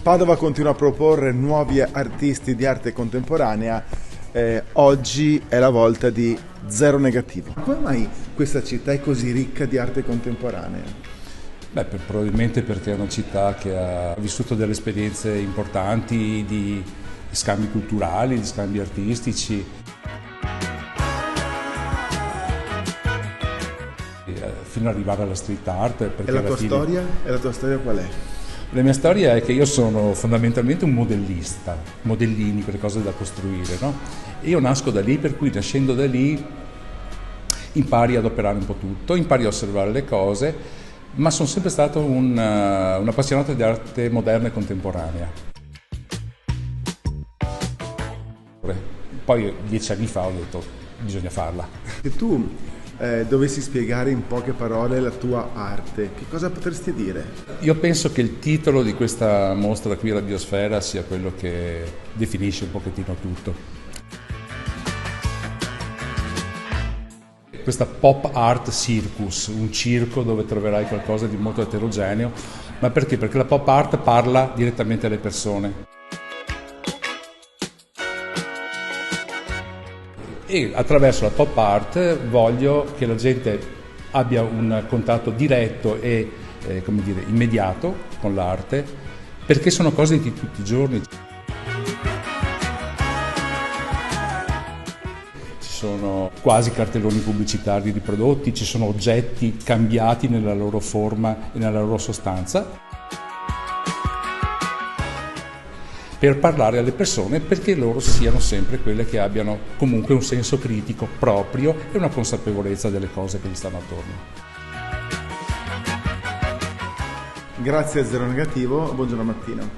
Padova continua a proporre nuovi artisti di arte contemporanea. Oggi è la volta di Zero Negativo. Come mai questa città è così ricca di arte contemporanea? Probabilmente perché è una città che ha vissuto delle esperienze importanti di scambi culturali, di scambi artistici. Fino ad arrivare alla street art. E la tua storia? E la tua storia qual è? La mia storia è che io sono fondamentalmente un modellista, modellini, quelle cose da costruire, no? E io nasco da lì, per cui nascendo da lì impari ad operare un po' tutto, impari a osservare le cose, ma sono sempre stato un appassionato di arte moderna e contemporanea. Poi 10 anni fa ho detto bisogna farla. Se tu dovessi spiegare in poche parole la tua arte, che cosa potresti dire? Io penso che il titolo di questa mostra qui alla Biosfera sia quello che definisce un pochettino tutto. Questa pop art circus, un circo dove troverai qualcosa di molto eterogeneo, ma perché? Perché la pop art parla direttamente alle persone. E attraverso la pop art voglio che la gente abbia un contatto diretto e immediato con l'arte, perché sono cose di tutti i giorni. Ci sono quasi cartelloni pubblicitari di prodotti, ci sono oggetti cambiati nella loro forma e nella loro sostanza, per parlare alle persone, perché loro siano sempre quelle che abbiano comunque un senso critico proprio e una consapevolezza delle cose che gli stanno attorno. Grazie a Zero Negativo, buongiorno Martino.